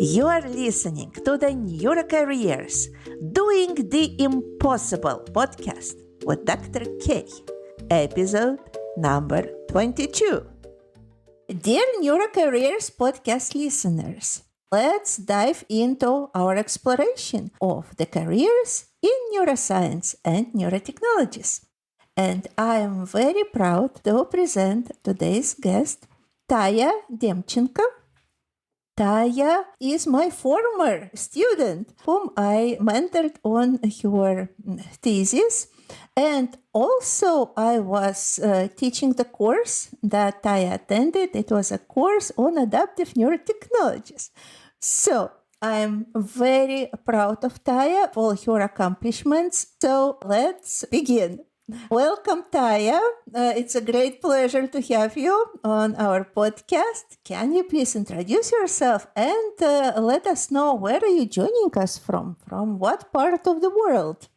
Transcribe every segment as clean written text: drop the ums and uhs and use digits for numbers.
You are listening to the Neurocareers, Doing the Impossible podcast with Dr. K, episode number 22. Dear Neurocareers podcast listeners, let's dive into our exploration of the careers in neuroscience and neurotechnologies. And I am very proud to present today's guest, Taisija Demchenko. Taisija is my former student whom I mentored on her thesis. And also I was teaching the course that Taisija attended. It was a course on adaptive neurotechnologies. So I'm very proud of Taisija, all her accomplishments. So let's begin. Welcome, Taisija. It's a great pleasure to have you on our podcast. Can you please introduce yourself and let us know where are you joining us from? From what part of the world?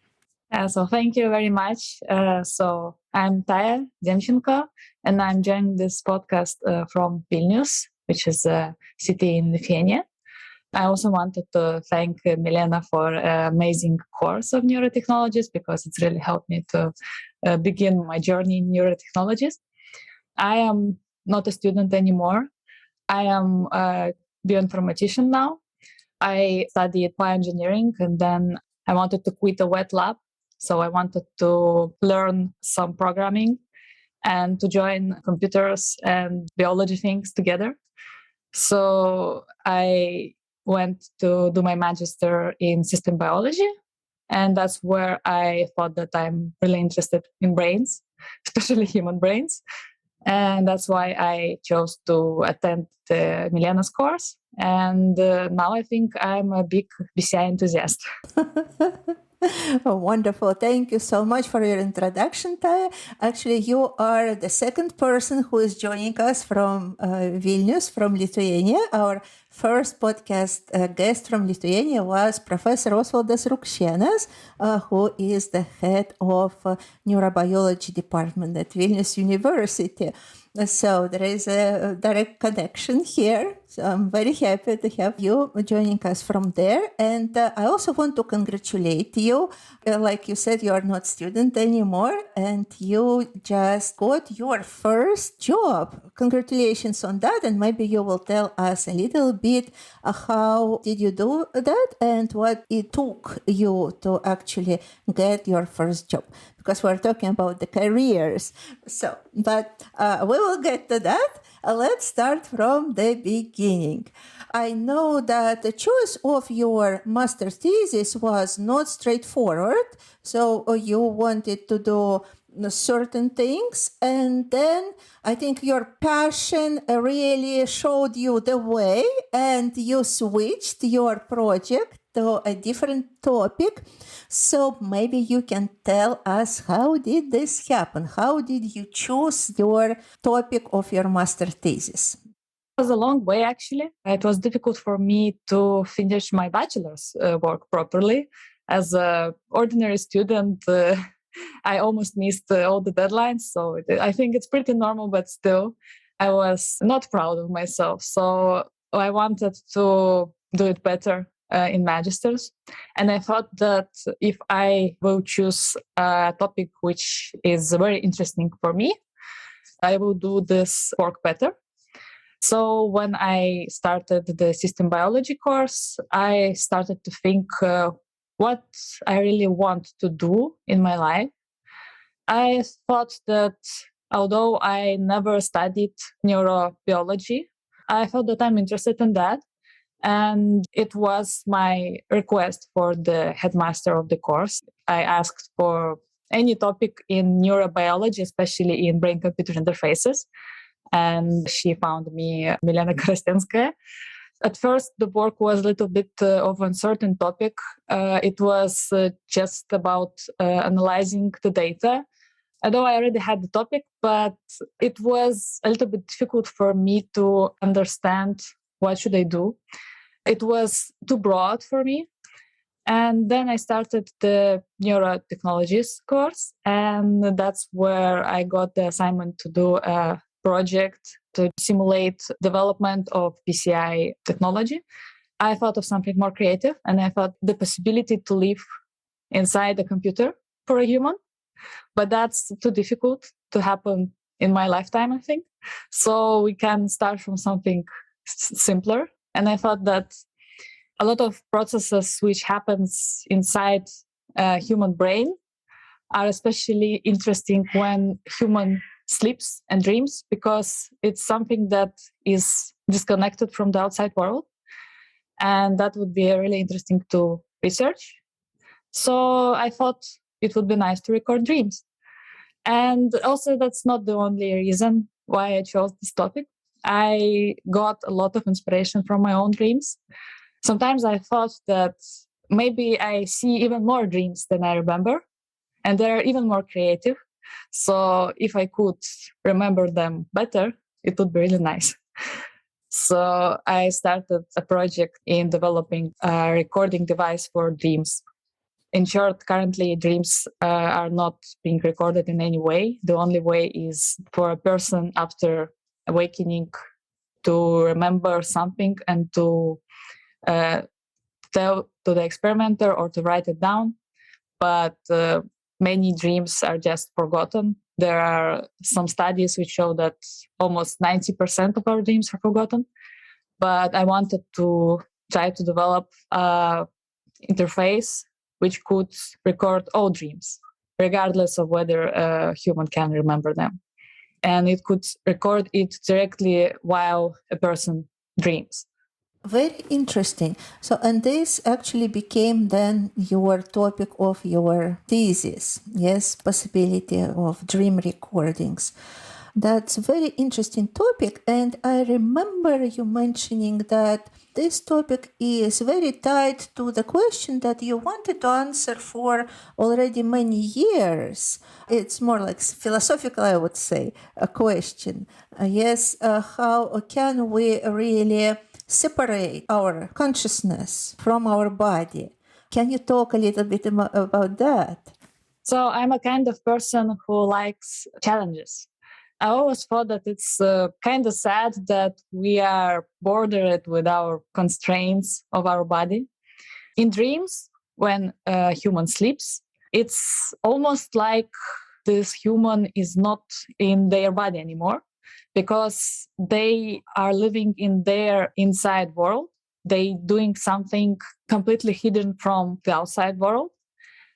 So thank you very much. So I'm Taisija Demchenko, and I'm joining this podcast from Vilnius, which is a city in Lithuania. I also wanted to thank Milena for an amazing course of neurotechnologies because it's really helped me to begin my journey in neurotechnologies. I am not a student anymore. I am a bioinformatician now. I studied bioengineering and then I wanted to quit a wet lab. So I wanted to learn some programming and to join computers and biology things together. So I went to do my magister in system biology. And that's where I thought that I'm really interested in brains, especially human brains. And that's why I chose to attend the Milena's course. And now I think I'm a big BCI enthusiast. Oh, wonderful. Thank you so much for your introduction, Taisija. Actually, you are the second person who is joining us from Vilnius, from Lithuania. Our first podcast guest from Lithuania was Professor Osvaldas Rukšėnas, who is the head of neurobiology department at Vilnius University. So there is a direct connection here. So I'm very happy to have you joining us from there. And I also want to congratulate you. Like you said, you are not a student anymore and you just got your first job. Congratulations on that. And maybe you will tell us a little bit how did you do that and what it took you to actually get your first job. Because we're talking about the careers. So, but we will get to that. Let's start from the beginning. I know that the choice of your master's thesis was not straightforward. So you wanted to do certain things. And then I think your passion really showed you the way and you switched your project to a different topic. So maybe you can tell us how did this happen? How did you choose your topic of your master thesis? It was a long way, actually. It was difficult for me to finish my bachelor's work properly. As an ordinary student, I almost missed all the deadlines. So I think it's pretty normal, but still, I was not proud of myself. So I wanted to do it better in magisters. And I thought that if I will choose a topic which is very interesting for me, I will do this work better. So when I started the system biology course, I started to think what I really want to do in my life. I thought that although I never studied neurobiology, I thought that I'm interested in that. And it was my request for the headmaster of the course. I asked for any topic in neurobiology, especially in brain-computer interfaces. And she found me Milena Karastenskaya. At first, the work was a little bit of an uncertain topic. It was just about analyzing the data. Although I already had the topic, but it was a little bit difficult for me to understand what should I do. It was too broad for me. And then I started the neurotechnologies course. And that's where I got the assignment to do a project to simulate development of PCI technology. I thought of something more creative, and I thought the possibility to live inside a computer for a human, but that's too difficult to happen in my lifetime, I think. So we can start from something simpler. And I thought that a lot of processes which happens inside a human brain are especially interesting when human sleeps and dreams, because it's something that is disconnected from the outside world. And that would be really interesting to research. So I thought it would be nice to record dreams. And also, that's not the only reason why I chose this topic. I got a lot of inspiration from my own dreams. Sometimes I thought that maybe I see even more dreams than I remember, and they're even more creative. So if I could remember them better, it would be really nice. So I started a project in developing a recording device for dreams. In short, currently dreams are not being recorded in any way. The only way is for a person after awakening to remember something and to tell to the experimenter or to write it down. But many dreams are just forgotten. There are some studies which show that almost 90% of our dreams are forgotten. But I wanted to try to develop an interface which could record all dreams, regardless of whether a human can remember them. And it could record it directly while a person dreams. Very interesting. So, and this actually became then your topic of your thesis, yes, possibility of dream recordings. That's a very interesting topic. And I remember you mentioning that this topic is very tied to the question that you wanted to answer for already many years. It's more like philosophical, I would say, a question. How can we really separate our consciousness from our body? Can you talk a little bit about that? So I'm a kind of person who likes challenges. I always thought that it's kind of sad that we are bordered with our constraints of our body. In dreams, when a human sleeps, it's almost like this human is not in their body anymore, because they are living in their inside world. They doing something completely hidden from the outside world.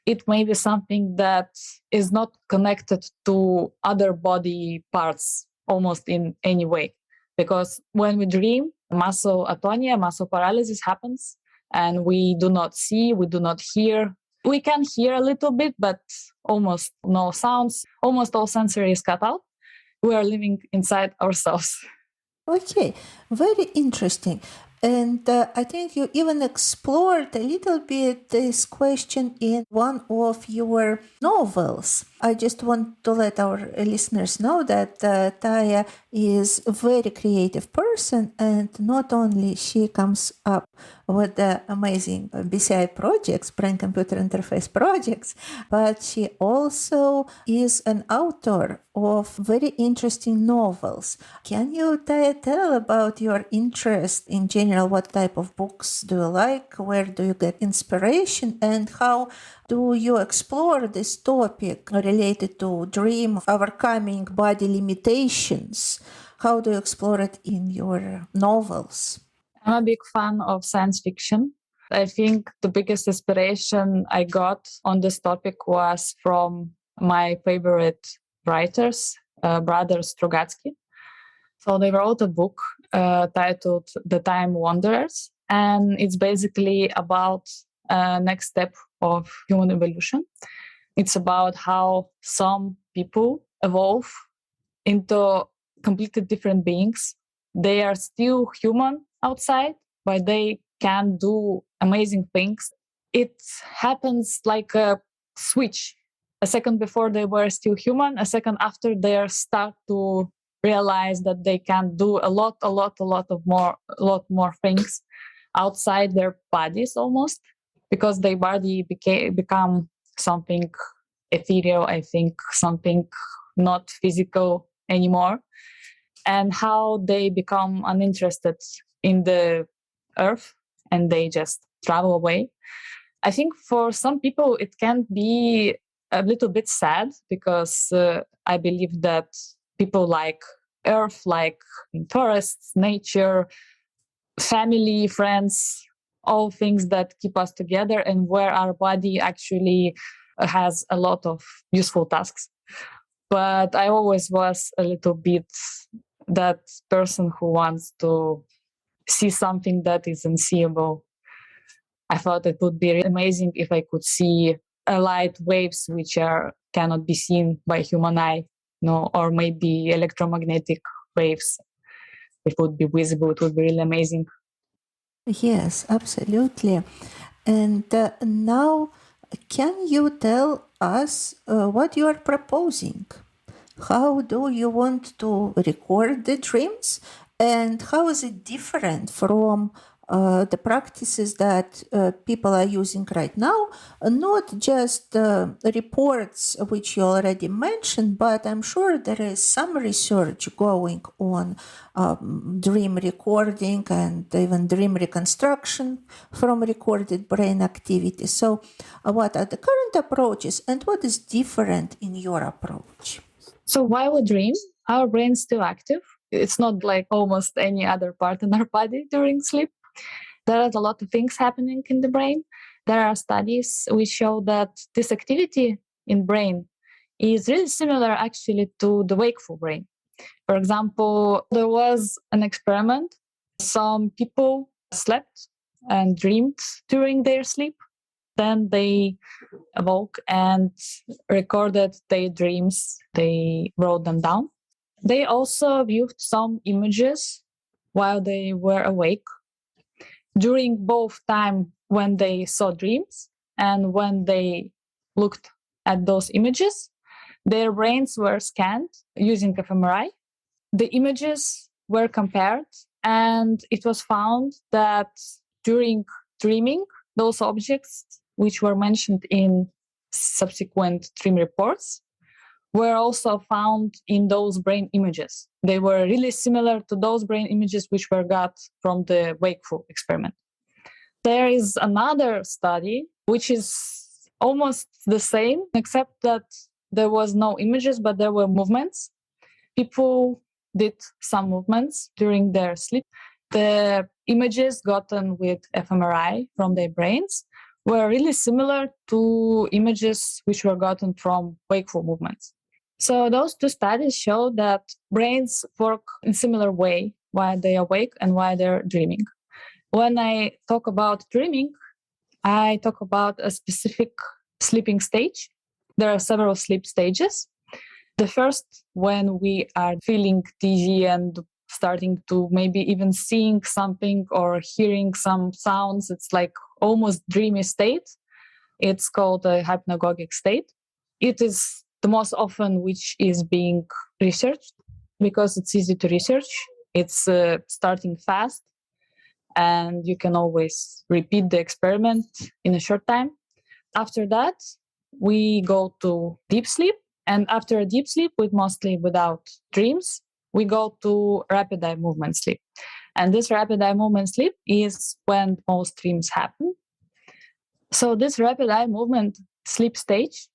It may be something that is not connected to other body parts almost in any way. Because when we dream, muscle atonia, muscle paralysis happens, and we do not see, we do not hear. We can hear a little bit, but almost no sounds. Almost all sensory is cut out. We are living inside ourselves. Okay, very interesting. And I think you even explored a little bit this question in one of your novels. I just want to let our listeners know that Taya is a very creative person, and not only she comes up with the amazing BCI projects, brain-computer interface projects, but she also is an author of very interesting novels. Can you, Taya, tell about your interest in general? What type of books do you like? Where do you get inspiration? And how do you explore this topic related to dream, overcoming body limitations? How do you explore it in your novels? I'm a big fan of science fiction. I think the biggest inspiration I got on this topic was from my favorite writers, brothers Strugatsky. So they wrote a book titled The Time Wanderers, and it's basically about next step of human evolution. It's about how some people evolve into completely different beings. They are still human outside, but they can do amazing things. It happens like a switch. A second before they were still human, a second after they start to realize that they can do a lot more things outside their bodies almost, because their body become something ethereal, I think, something not physical anymore, and how they become uninterested in the earth and they just travel away. I think for some people it can be a little bit sad because I believe that people like Earth, like in forests, nature, family, friends, all things that keep us together and where our body actually has a lot of useful tasks. But I always was a little bit that person who wants to see something that is unseeable. I thought it would be amazing if I could see light waves which cannot be seen by human eye, or maybe electromagnetic waves. If it would be visible, it would be really amazing. Yes, absolutely. And now, can you tell us what you are proposing? How do you want to record the dreams? And how is it different from the practices that people are using right now? Not just reports, which you already mentioned, but I'm sure there is some research going on dream recording and even dream reconstruction from recorded brain activity. So, what are the current approaches and what is different in your approach? So while we dream, our brain is still active. It's not like almost any other part in our body during sleep. There are a lot of things happening in the brain. There are studies which show that this activity in brain is really similar actually to the wakeful brain. For example, there was an experiment. Some people slept and dreamed during their sleep. Then they awoke and recorded their dreams. They wrote them down. They also viewed some images while they were awake. During both time when they saw dreams and when they looked at those images, their brains were scanned using fMRI. The images were compared, and it was found that during dreaming, those objects which were mentioned in subsequent dream reports were also found in those brain images. They were really similar to those brain images which were got from the wakeful experiment. There is another study which is almost the same, except that there was no images, but there were movements. People did some movements during their sleep. The images gotten with fMRI from their brains were really similar to images which were gotten from wakeful movements. So those two studies show that brains work in similar way while they are awake and while they're dreaming. When I talk about dreaming, I talk about a specific sleeping stage. There are several sleep stages. The first, when we are feeling dizzy and starting to maybe even seeing something or hearing some sounds, it's like almost dreamy state. It's called a hypnagogic state. It is the most often which is being researched because it's easy to research. It's starting fast, and you can always repeat the experiment in a short time. After that, we go to deep sleep. And after a deep sleep, mostly without dreams, we go to rapid eye movement sleep. And this rapid eye movement sleep is when most dreams happen. So this rapid eye movement sleep stage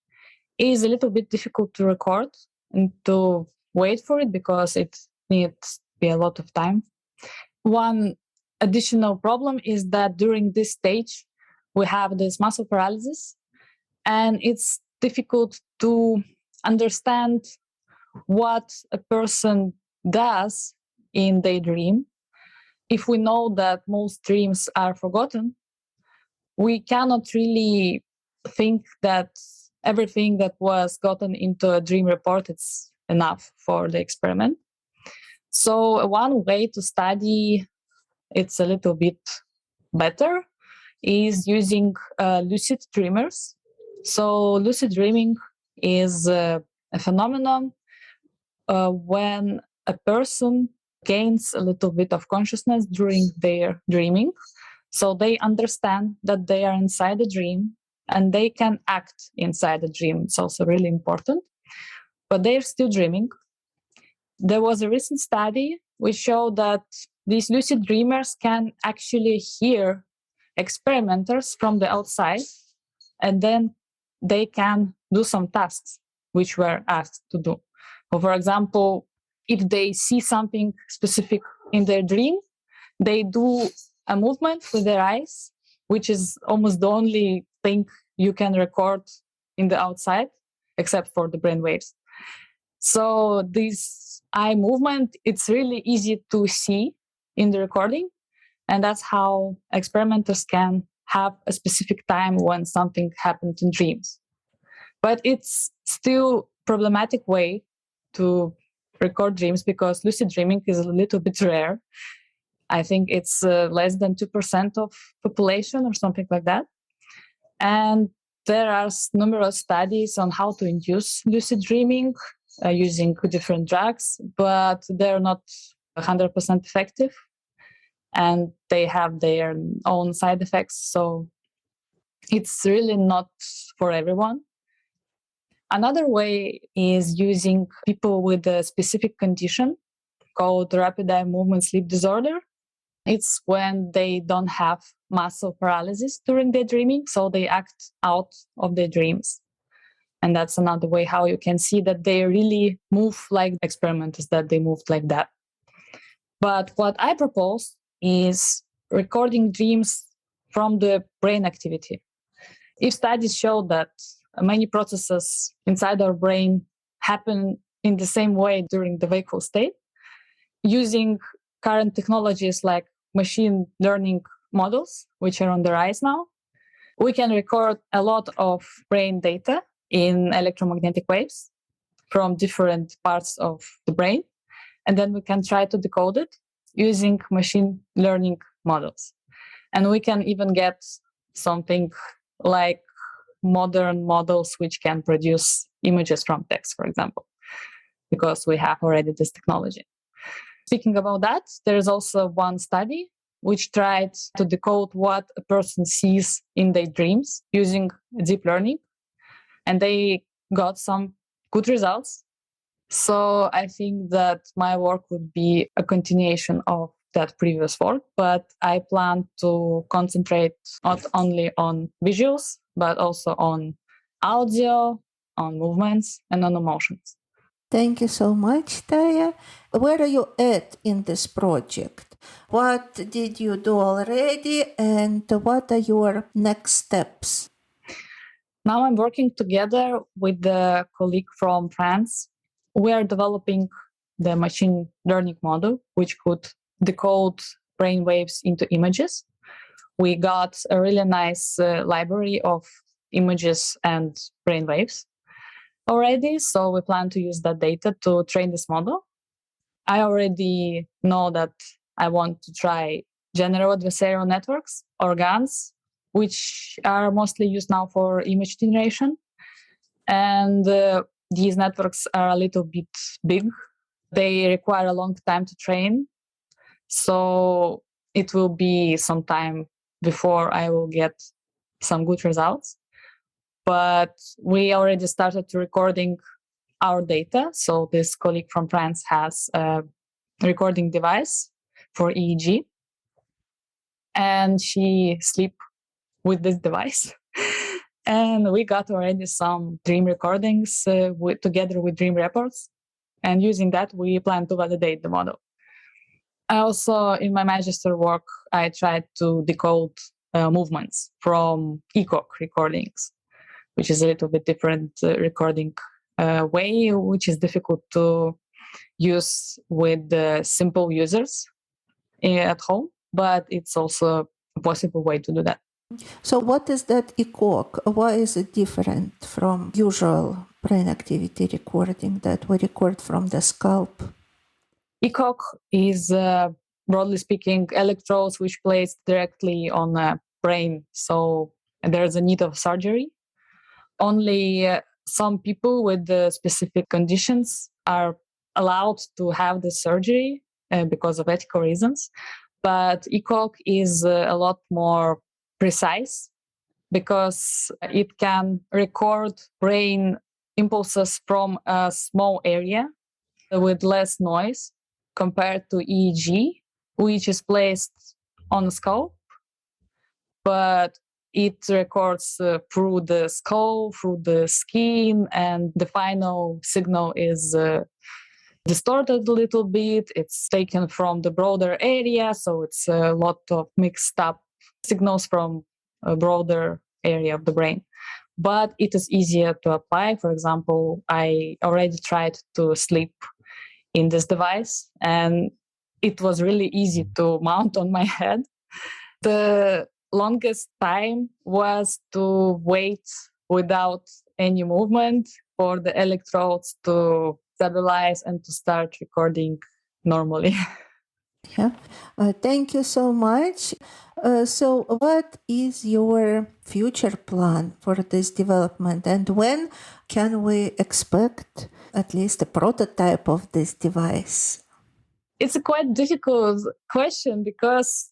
is a little bit difficult to record and to wait for it because it needs to be a lot of time. One additional problem is that during this stage, we have this muscle paralysis, and it's difficult to understand what a person does in their dream. If we know that most dreams are forgotten, we cannot really think that everything that was gotten into a dream report is enough for the experiment. So one way to study it's a little bit better is using lucid dreamers. So lucid dreaming is a phenomenon when a person gains a little bit of consciousness during their dreaming. So they understand that they are inside a dream and they can act inside the dream. It's also really important. But they're still dreaming. There was a recent study which showed that these lucid dreamers can actually hear experimenters from the outside, and then they can do some tasks which were asked to do. So for example, if they see something specific in their dream, they do a movement with their eyes, which is almost the only thing you can record in the outside, except for the brain waves. So this eye movement, it's really easy to see in the recording. And that's how experimenters can have a specific time when something happened in dreams. But it's still problematic way to record dreams because lucid dreaming is a little bit rare. I think it's less than 2% of population or something like that. And there are numerous studies on how to induce lucid dreaming using different drugs, but they're not 100% effective. And they have their own side effects. So it's really not for everyone. Another way is using people with a specific condition called rapid eye movement sleep disorder. It's when they don't have muscle paralysis during their dreaming, so they act out of their dreams. And that's another way how you can see that they really move like experimenters, that they moved like that. But what I propose is recording dreams from the brain activity. If studies show that many processes inside our brain happen in the same way during the wakeful state, using current technologies like machine learning models, which are on the rise now, we can record a lot of brain data in electromagnetic waves from different parts of the brain. And then we can try to decode it using machine learning models. And we can even get something like modern models which can produce images from text, for example, because we have already this technology. Speaking about that, there's also one study which tried to decode what a person sees in their dreams using deep learning. And they got some good results. So I think that my work would be a continuation of that previous work, but I plan to concentrate not only on visuals, but also on audio, on movements, and on emotions. Thank you so much, Taya. Where are you at in this project? What did you do already, and what are your next steps? Now I'm working together with a colleague from France. We are developing the machine learning model, which could decode brain waves into images. We got a really nice library of images and brain waves already, so we plan to use that data to train this model. I already know that I want to try general adversarial networks or GANs, which are mostly used now for image generation. And these networks are a little bit big. They require a long time to train. So it will be some time before I will get some good results. But we already started recording our data. So this colleague from France has a recording device for EEG. And she sleep with this device. And we got already some dream recordings together with dream reports. And using that, we plan to validate the model. I also, in my magister work, I tried to decode movements from ECOG recordings, which is a little bit different recording way, which is difficult to use with simple users at home, but it's also a possible way to do that. So what is that ECOG? Why is it different from usual brain activity recording that we record from the scalp? ECOG is, broadly speaking, electrodes which placed directly on the brain. So there's a need of surgery. Only some people with specific conditions are allowed to have the surgery because of ethical reasons. But ECOG is a lot more precise because it can record brain impulses from a small area with less noise compared to EEG, which is placed on the scalp. but it records through the skull, through the skin, and the final signal is distorted a little bit. It's taken from the broader area, so it's a lot of mixed up signals from a broader area of the brain. But it is easier to apply. For example, I already tried to sleep in this device, and it was really easy to mount on my head. The longest time was to wait without any movement for the electrodes to stabilize and to start recording normally. Yeah. Thank you so much. So, what is your future plan for this development, and when can we expect at least a prototype of this device? It's a quite difficult question because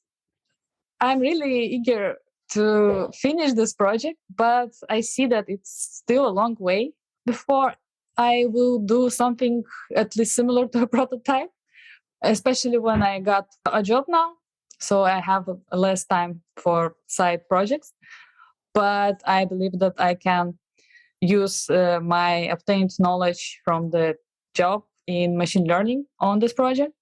I'm really eager to finish this project, but I see that it's still a long way before I will do something at least similar to a prototype, especially when I got a job now. So I have less time for side projects, but I believe that I can use my obtained knowledge from the job in machine learning on this project.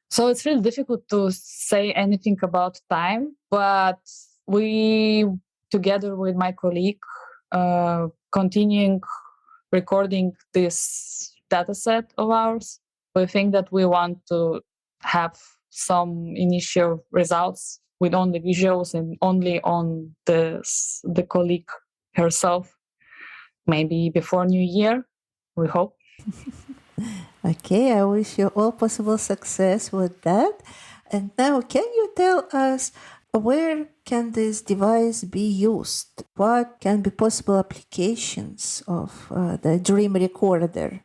So it's really difficult to say anything about time, but we, together with my colleague, continuing recording this data set of ours. We think that we want to have some initial results with only visuals and only on the colleague herself, maybe before New Year, we hope. Okay, I wish you all possible success with that. And now, can you tell us where can this device be used? What can be possible applications of the dream recorder?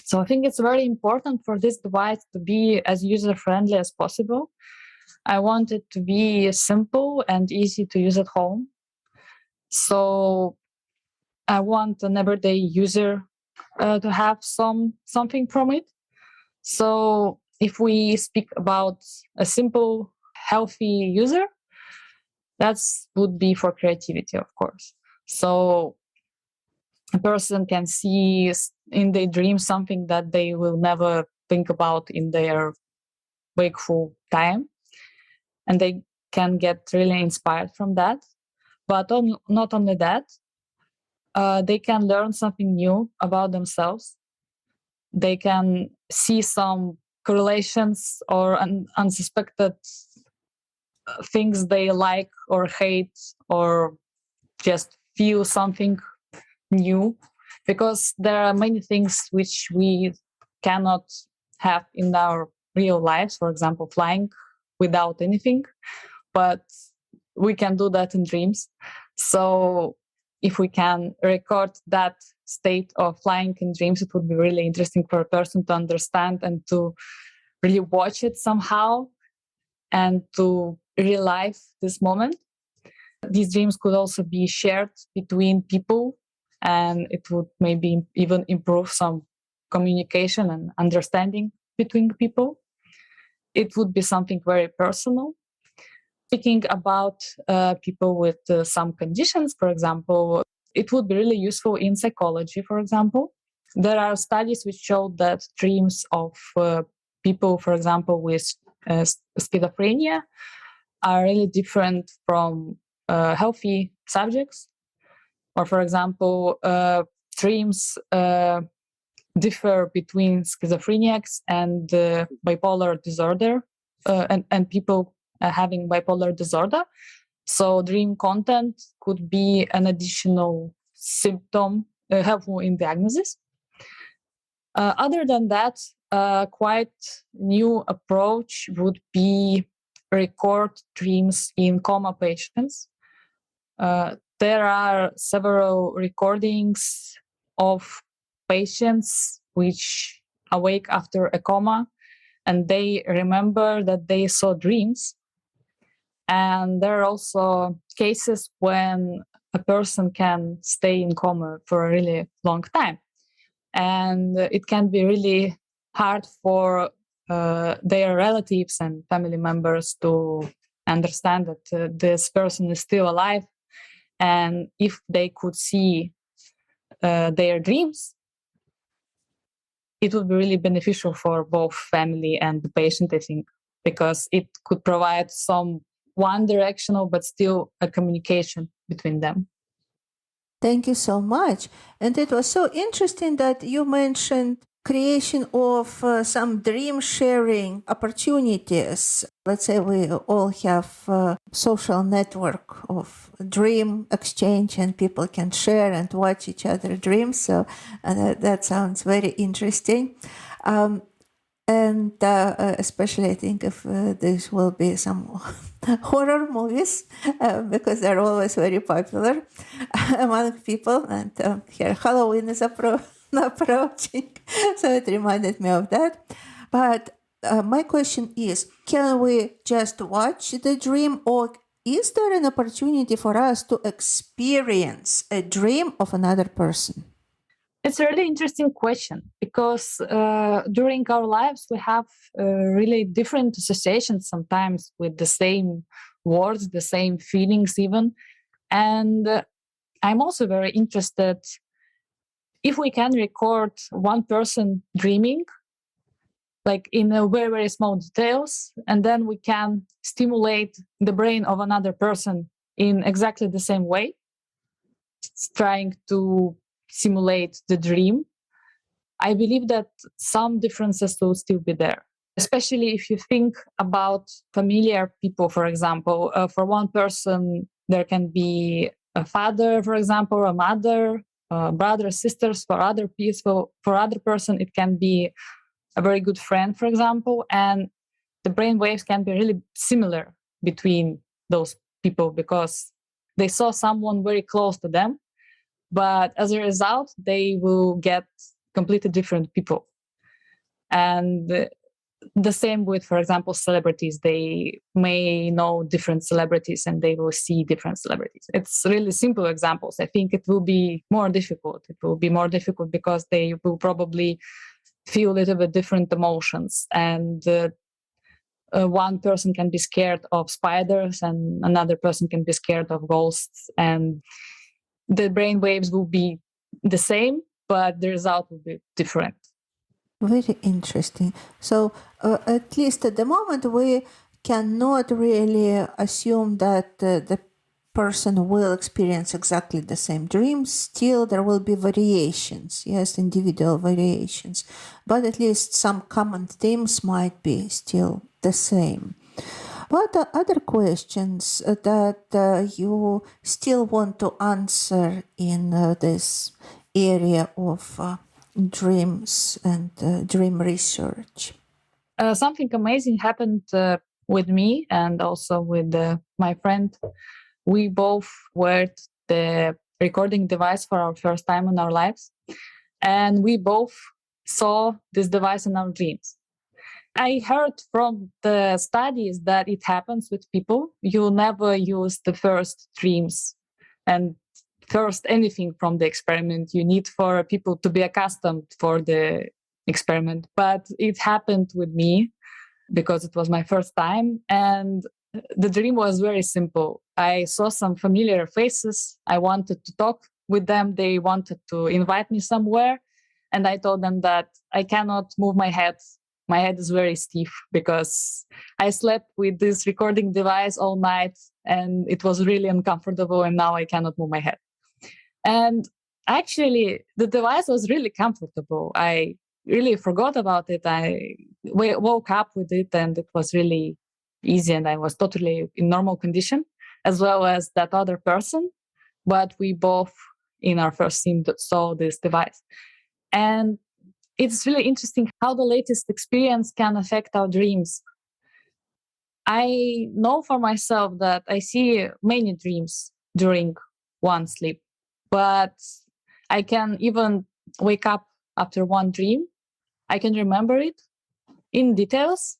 So I think it's very important for this device to be as user-friendly as possible. I want it to be simple and easy to use at home. So I want an everyday user to have something from it. So if we speak about a simple, healthy user, that would be for creativity, of course. So a person can see in their dream something that they will never think about in their wakeful time, and they can get really inspired from that. But not only that, they can learn something new about themselves. They can see some correlations or unsuspected things they like or hate, or just feel something new, because there are many things which we cannot have in our real lives, for example flying without anything, but we can do that in dreams. So if we can record that state of flying in dreams, it would be really interesting for a person to understand and to really watch it somehow and to relive this moment. These dreams could also be shared between people, and it would maybe even improve some communication and understanding between people. It would be something very personal. Speaking about people with some conditions, for example, it would be really useful in psychology, for example. There are studies which show that dreams of people, for example, with schizophrenia are really different from healthy subjects. Or, for example, dreams differ between schizophrenics and bipolar disorder, and people having bipolar disorder. So dream content could be an additional symptom helpful in diagnosis. Other than that, quite new approach would be record dreams in coma patients. There are several recordings of patients which awake after a coma, and they remember that they saw dreams. And there are also cases when a person can stay in coma for a really long time. And it can be really hard for their relatives and family members to understand that this person is still alive. And if they could see their dreams, it would be really beneficial for both family and the patient, I think, because it could provide some one directional, but still a communication between them. Thank you so much. And it was so interesting that you mentioned creation of some dream sharing opportunities. Let's say we all have a social network of dream exchange and people can share and watch each other dreams. So that sounds very interesting. And especially I think if this will be some horror movies because they're always very popular among people. And here Halloween is approaching, so it reminded me of that. But my question is, can we just watch the dream, or is there an opportunity for us to experience a dream of another person? It's a really interesting question because during our lives, we have really different associations sometimes with the same words, the same feelings even. And I'm also very interested if we can record one person dreaming, like in a very, very small details, and then we can stimulate the brain of another person in exactly the same way, trying to simulate the dream. I believe that some differences will still be there, especially if you think about familiar people, for example. For one person, there can be a father, for example, a mother, brothers, sisters. For other people, for other person, it can be a very good friend, for example. And the brain waves can be really similar between those people because they saw someone very close to them. But as a result, they will get completely different people. And the same with, for example, celebrities. They may know different celebrities and they will see different celebrities. It's really simple examples. I think it will be more difficult. It will be more difficult because they will probably feel a little bit different emotions. And one person can be scared of spiders and another person can be scared of ghosts. And the brain waves will be the same, but the result will be different. Very interesting. So, at least at the moment, we cannot really assume that the person will experience exactly the same dreams. Still, there will be variations, yes, individual variations, but at least some common themes might be still the same. What are other questions that you still want to answer in this area of dreams and dream research? Something amazing happened with me and also with my friend. We both wore the recording device for our first time in our lives, and we both saw this device in our dreams. I heard from the studies that it happens with people. You never use the first dreams and first anything from the experiment. You need for people to be accustomed for the experiment. But it happened with me because it was my first time. And the dream was very simple. I saw some familiar faces. I wanted to talk with them. They wanted to invite me somewhere. And I told them that I cannot move my head. My head is very stiff because I slept with this recording device all night and it was really uncomfortable. And now I cannot move my head. And actually, the device was really comfortable. I really forgot about it. I woke up with it and it was really easy and I was totally in normal condition, as well as that other person. But we both in our first scene saw this device. And it's really interesting how the latest experience can affect our dreams. I know for myself that I see many dreams during one sleep, but I can even wake up after one dream. I can remember it in details.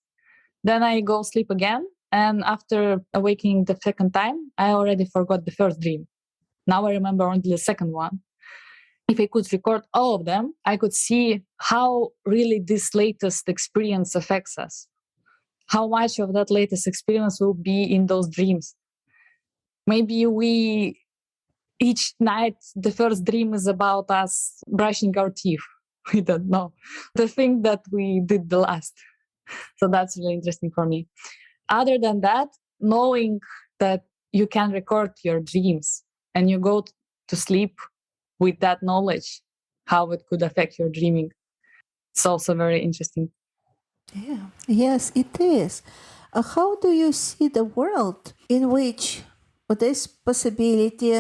Then I go sleep again. And after awaking the second time, I already forgot the first dream. Now I remember only the second one. If I could record all of them, I could see how really this latest experience affects us. how much of that latest experience will be in those dreams. Maybe we each night the first dream is about us brushing our teeth. We don't know the thing that we did the last. So that's really interesting for me. Other than that, knowing that you can record your dreams and you go to sleep with that knowledge, how it could affect your dreaming, it's also very interesting. Yeah. Yes, it is. How do you see the world in which this possibility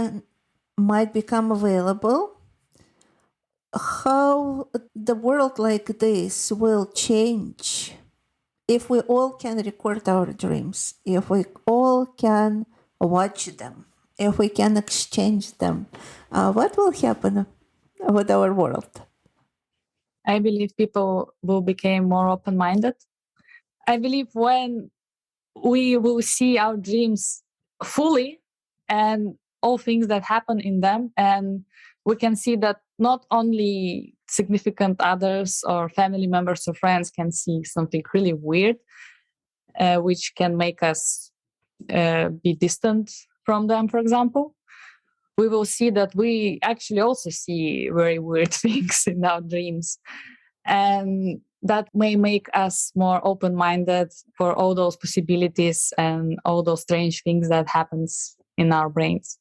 might become available? How the world like this will change if we all can record our dreams, if we all can watch them, if we can exchange them? What will happen with our world? I believe people will become more open-minded. I believe when we will see our dreams fully and all things that happen in them, and we can see that not only significant others or family members or friends can see something really weird, which can make us be distant from them, for example. We will see that we actually also see very weird things in our dreams. And that may make us more open-minded for all those possibilities and all those strange things that happens in our brains.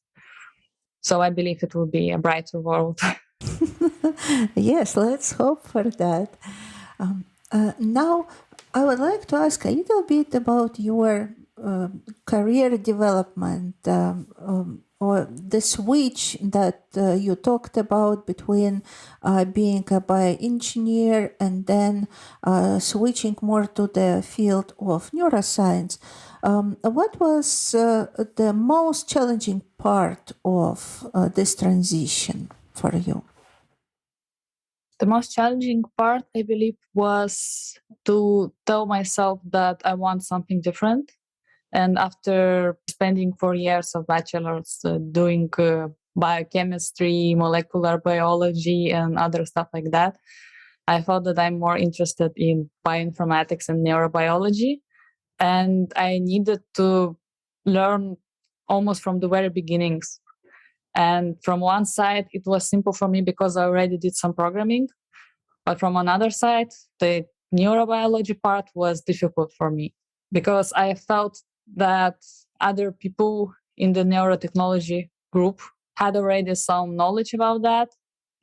So I believe it will be a brighter world. Yes, let's hope for that. Now, I would like to ask a little bit about your career development or the switch that you talked about between being a bioengineer and then switching more to the field of neuroscience. What was the most challenging part of this transition for you? The most challenging part, I believe, was to tell myself that I want something different. And after spending 4 years of bachelor's doing biochemistry, molecular biology, and other stuff like that, I thought that I'm more interested in bioinformatics and neurobiology. And I needed to learn almost from the very beginnings. And from one side, it was simple for me because I already did some programming. But from another side, the neurobiology part was difficult for me because I felt that other people in the neurotechnology group had already some knowledge about that.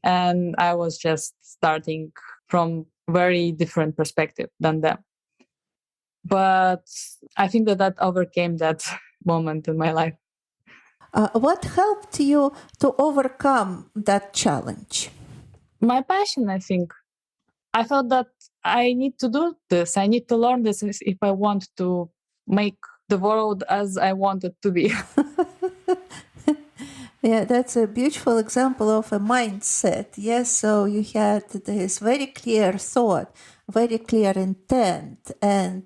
And I was just starting from very different perspective than them. But I think that overcame that moment in my life. What helped you to overcome that challenge? My passion, I think. I felt that I need to do this. I need to learn this if I want to make the world as I want it to be. Yeah, that's a beautiful example of a mindset. Yes, so you had this very clear thought, very clear intent, and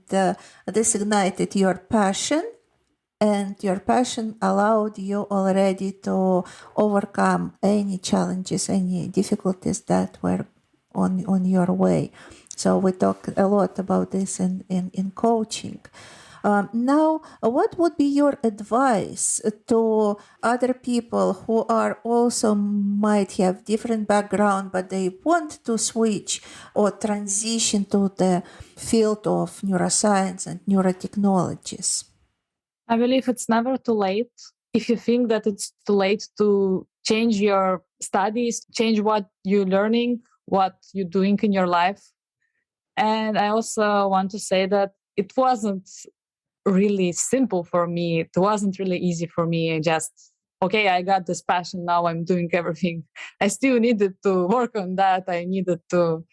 this ignited your passion, and your passion allowed you already to overcome any challenges, any difficulties that were on your way. So we talk a lot about this in coaching. Now, what would be your advice to other people who are also might have different background, but they want to switch or transition to the field of neuroscience and neurotechnologies? I believe it's never too late. If you think that it's too late to change your studies, change what you're learning, what you're doing in your life. And I also want to say that it wasn't really simple for me. It wasn't really easy for me. Okay, I got this passion. Now I'm doing everything. I still needed to work on that. I needed to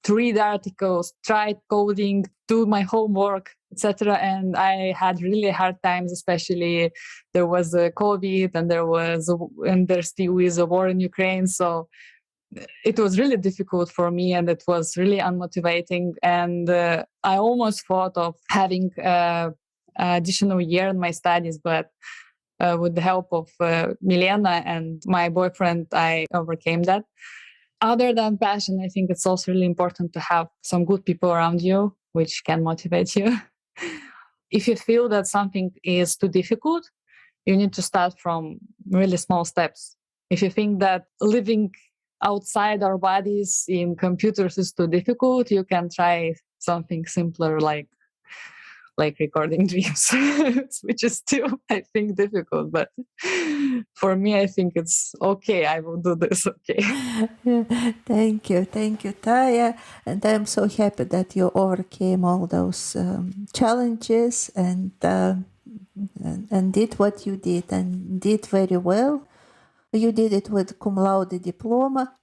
read articles, try coding, do my homework, etc. And I had really hard times, especially there was a COVID and there still is a war in Ukraine. So it was really difficult for me and it was really unmotivating. And I almost thought of having an additional year in my studies, but with the help of Milena and my boyfriend, I overcame that. Other than passion, I think it's also really important to have some good people around you, which can motivate you. If you feel that something is too difficult, you need to start from really small steps. If you think that living outside our bodies in computers is too difficult, you can try something simpler like recording dreams, which is still, I think, difficult. But for me, I think it's okay. I will do this. Okay. Thank you, Taya. And I'm so happy that you overcame all those challenges and did what you did and did very well. You did it with cum laude diploma.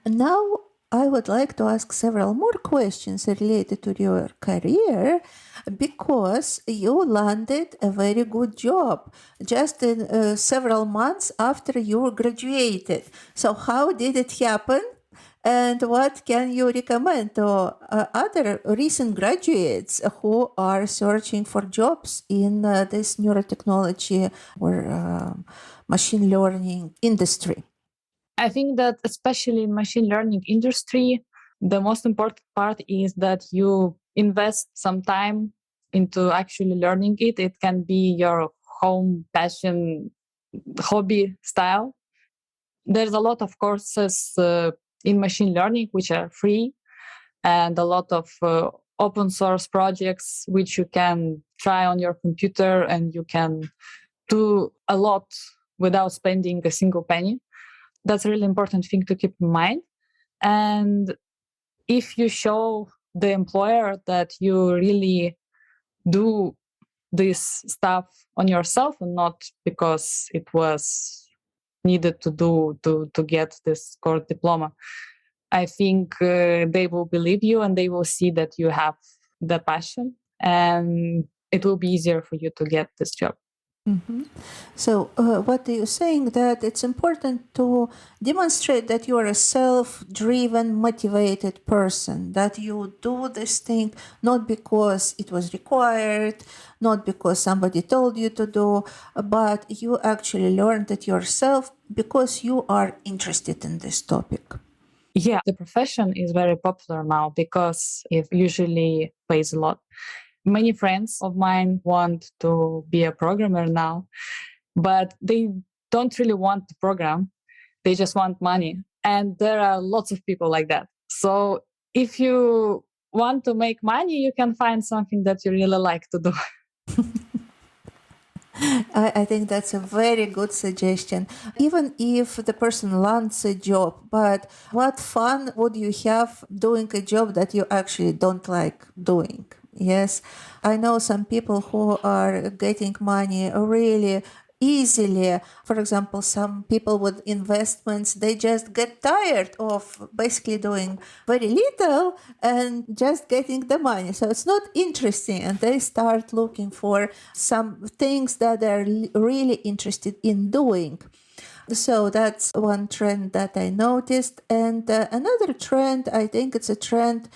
And now I would like to ask several more questions related to your career because you landed a very good job just in several months after you graduated. So, how did it happen? And what can you recommend to other recent graduates who are searching for jobs in this neurotechnology or machine learning industry? I think that especially in machine learning industry, the most important part is that you invest some time into actually learning it. It can be your home passion, hobby style. There's a lot of courses in machine learning which are free, and a lot of open source projects which you can try on your computer, and you can do a lot without spending a single penny. That's a really important thing to keep in mind. And if you show the employer that you really do this stuff on yourself and not because it was needed to do to get this core diploma, I think they will believe you and they will see that you have the passion, and it will be easier for you to get this job. Mhm. So, what are you saying? That it's important to demonstrate that you are a self-driven, motivated person, that you do this thing not because it was required, not because somebody told you to do, but you actually learned it yourself because you are interested in this topic. Yeah, the profession is very popular now because it usually pays a lot. Many friends of mine want to be a programmer now, but they don't really want to program. They just want money. And there are lots of people like that. So if you want to make money, you can find something that you really like to do. I think that's a very good suggestion. Even if the person lands a job, but what fun would you have doing a job that you actually don't like doing? Yes, I know some people who are getting money really easily. For example, some people with investments, they just get tired of basically doing very little and just getting the money. So it's not interesting. And they start looking for some things that they're really interested in doing. So that's one trend that I noticed. And another trend, I think it's a trend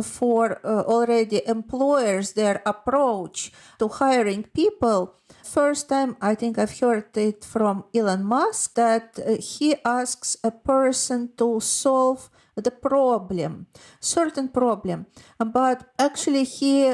for already employers, their approach to hiring people. First time, I think I've heard it from Elon Musk that he asks a person to solve the problem, certain problem, but actually he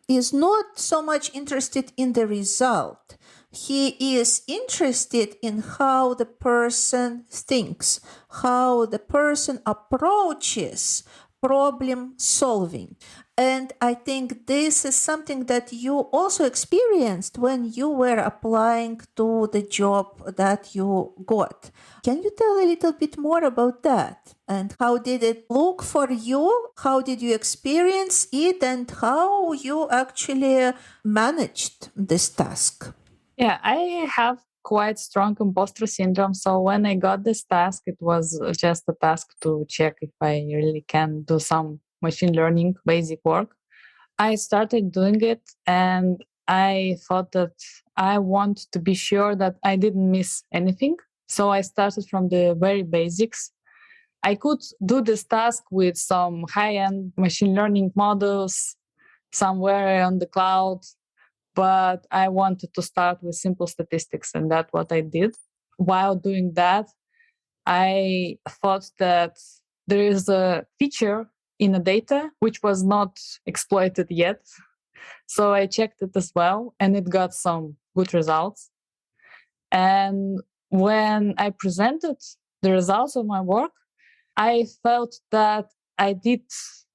is not so much interested in the result. He is interested in how the person thinks, how the person approaches problem solving. And I think this is something that you also experienced when you were applying to the job that you got. Can you tell a little bit more about that? And how did it look for you? How did you experience it? And how you actually managed this task? Yeah, I have quite strong imposter syndrome. So when I got this task, it was just a task to check if I really can do some machine learning basic work. I started doing it and I thought that I want to be sure that I didn't miss anything. So I started from the very basics. I could do this task with some high end machine learning models somewhere on the cloud, but I wanted to start with simple statistics, and that's what I did. While doing that, I thought that there is a feature in the data which was not exploited yet. So I checked it as well, and it got some good results. And when I presented the results of my work, I felt that I did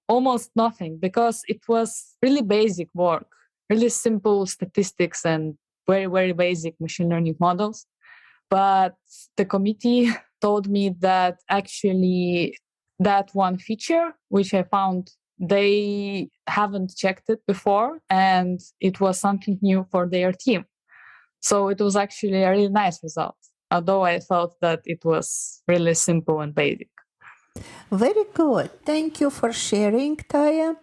almost nothing because it was really basic work, really simple statistics and very, very basic machine learning models. But the committee told me that actually that one feature, which I found they haven't checked it before, and it was something new for their team. So it was actually a really nice result, although I felt that it was really simple and basic. Very good. Thank you for sharing, Taya.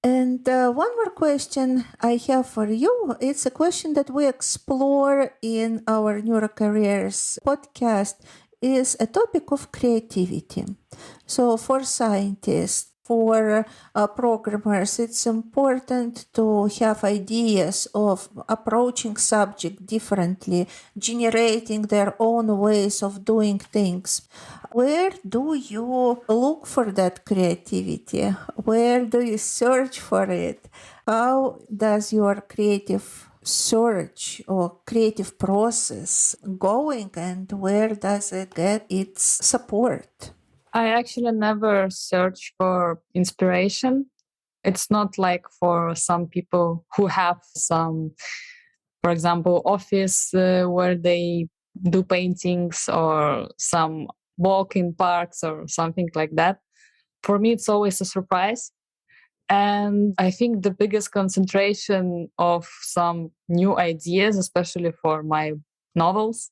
And one more question I have for you. It's a question that we explore in our Neurocareers podcast is a topic of creativity. So for scientists, for programmers, it's important to have ideas of approaching subject differently, generating their own ways of doing things. Where do you look for that creativity? Where do you search for it? How does your creative search or creative process going, and where does it get its support? I actually never search for inspiration. It's not like for some people who have some, for example, office where they do paintings or some walk in parks or something like that. For me, it's always a surprise. And I think the biggest concentration of some new ideas, especially for my novels,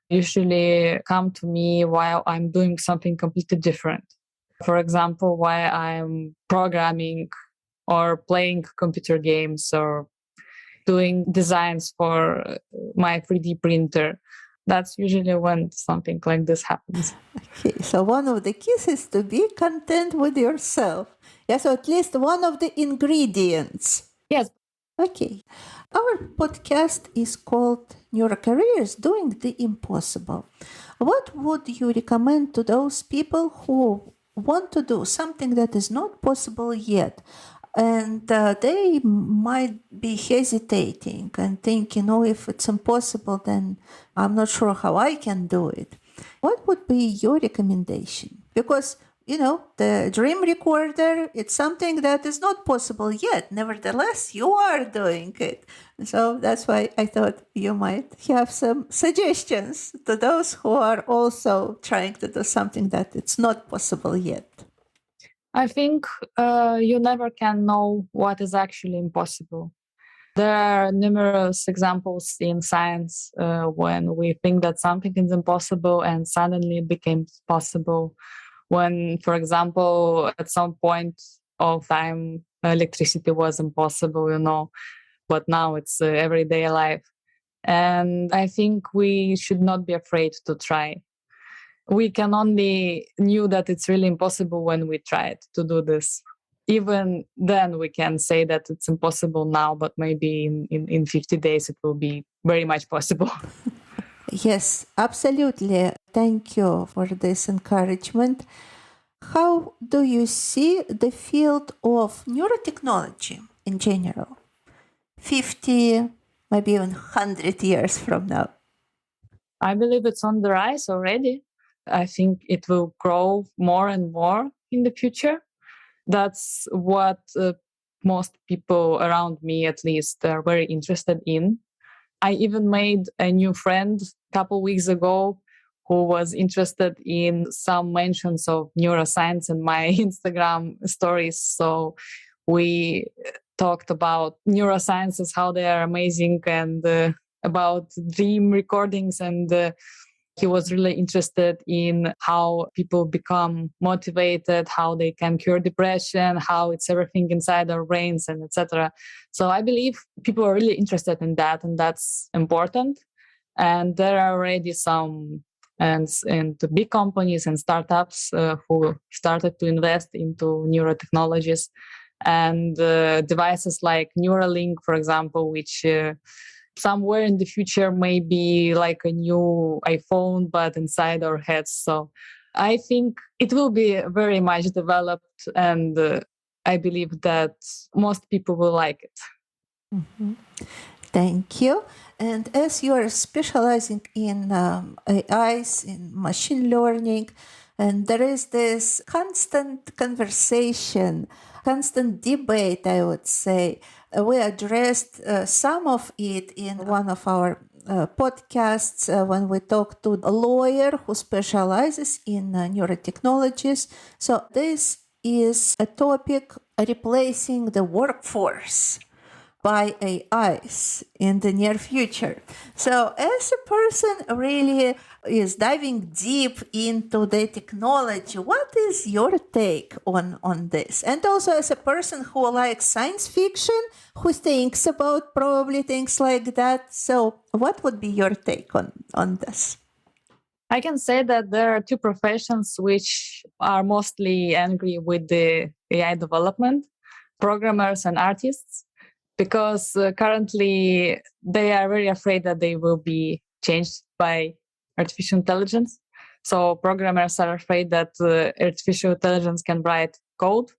usually come to me while I'm doing something completely different. For example, while I'm programming or playing computer games or doing designs for my 3D printer. That's usually when something like this happens. Okay, so one of the keys is to be content with yourself. Yeah, so at least one of the ingredients. Yes. Okay. Our podcast is called Neurocareers Doing the Impossible. What would you recommend to those people who want to do something that is not possible yet? And they might be hesitating and thinking, oh, if it's impossible, then I'm not sure how I can do it. What would be your recommendation? Because the dream recorder, it's something that is not possible yet. Nevertheless, you are doing it. So that's why I thought you might have some suggestions to those who are also trying to do something that it's not possible yet. I think you never can know what is actually impossible. There are numerous examples in science when we think that something is impossible and suddenly it becomes possible. When, for example, at some point of time, electricity was impossible, but now it's everyday life. And I think we should not be afraid to try. We can only knew that it's really impossible when we tried to do this. Even then we can say that it's impossible now, but maybe in 50 days it will be very much possible. Yes, absolutely. Thank you for this encouragement. How do you see the field of neurotechnology in general? 50, maybe even 100 years from now. I believe it's on the rise already. I think it will grow more and more in the future. That's what most people around me, at least, are very interested in. I even made a new friend a couple weeks ago who was interested in some mentions of neuroscience in my Instagram stories. So we talked about neurosciences, how they are amazing, and about dream recordings. And he was really interested in how people become motivated, how they can cure depression, how it's everything inside our brains, and etc. So I believe people are really interested in that, and that's important. And there are already some and the big companies and startups who started to invest into neurotechnologies and devices like Neuralink, for example, which somewhere in the future may be like a new iPhone, but inside our heads. So I think it will be very much developed, and I believe that most people will like it. Mm-hmm. Thank you. And as you are specializing in AIs, in machine learning, and there is this constant conversation, constant debate, I would say. We addressed some of it in one of our podcasts when we talked to a lawyer who specializes in neurotechnologies. So this is a topic replacing the workforce by AIs in the near future. So, as a person really is diving deep into the technology, what is your take on this? And also, as a person who likes science fiction, who thinks about probably things like that, so what would be your take on this? I can say that there are two professions which are mostly angry with the AI development, programmers and artists, because currently they are very afraid that they will be changed by artificial intelligence. So programmers are afraid that artificial intelligence can write code,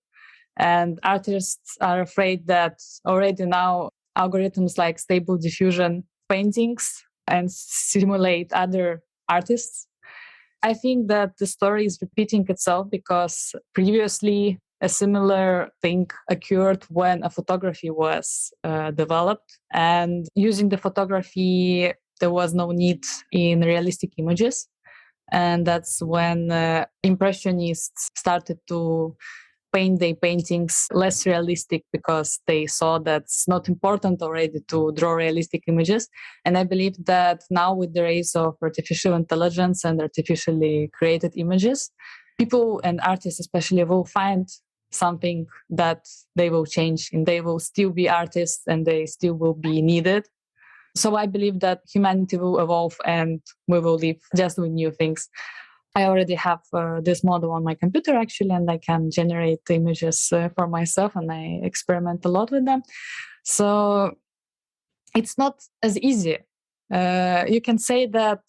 and artists are afraid that already now algorithms like stable diffusion paintings and simulate other artists. I think that the story is repeating itself because previously a similar thing occurred when a photography was developed. And using the photography, there was no need in realistic images. And that's when Impressionists started to paint their paintings less realistic because they saw that it's not important already to draw realistic images. And I believe that now with the rise of artificial intelligence and artificially created images, people and artists especially will find something that they will change, and they will still be artists and they still will be needed. So I believe that humanity will evolve and we will live just with new things. I already have this model on my computer actually, and I can generate images for myself, and I experiment a lot with them. So it's not as easy. You can say that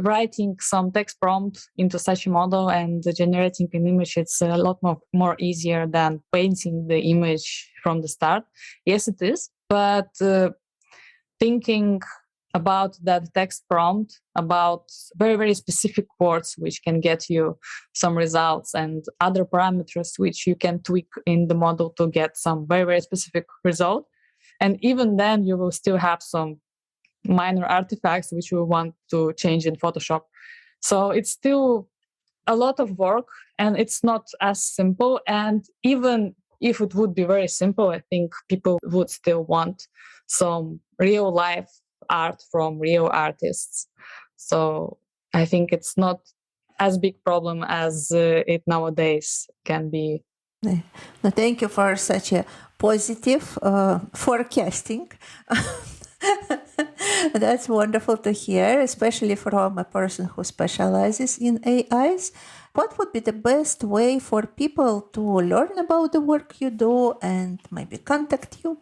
writing some text prompt into such a model and generating an image, it's a lot more easier than painting the image from the start. Yes, it is. But thinking about that text prompt, about very, very specific words which can get you some results, and other parameters which you can tweak in the model to get some very, very specific result. And even then, you will still have some minor artifacts which you want to change in Photoshop. So it's still a lot of work, and it's not as simple. And even if it would be very simple, I think people would still want some real life art from real artists. So I think it's not as big problem as it nowadays can be. No, thank you for such a positive forecasting. That's wonderful to hear, especially from a person who specializes in AIs. What would be the best way for people to learn about the work you do and maybe contact you?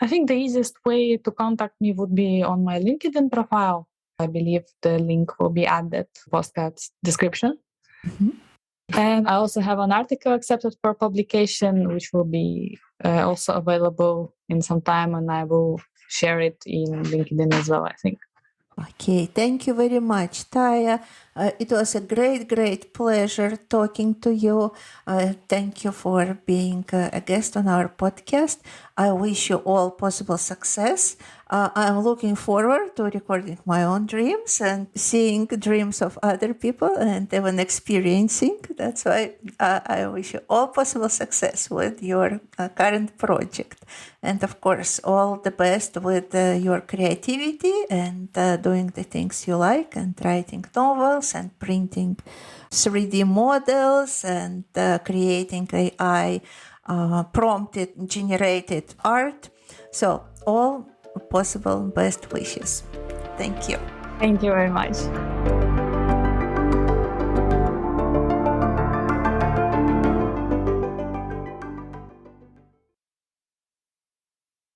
I think the easiest way to contact me would be on my LinkedIn profile. I believe the link will be added postcard's description. Mm-hmm. And I also have an article accepted for publication, which will be also available in some time, and I will share it in LinkedIn as well, I think. Okay, thank you very much, Taya. It was a great pleasure talking to you. Thank you for being a guest on our podcast. I wish you all possible success. I'm looking forward to recording my own dreams and seeing dreams of other people and even experiencing. That's why I wish you all possible success with your current project. And of course, all the best with your creativity and doing the things you like, and writing novels and printing 3D models and creating AI prompted generated art. So all possible best wishes. Thank you. Thank you very much.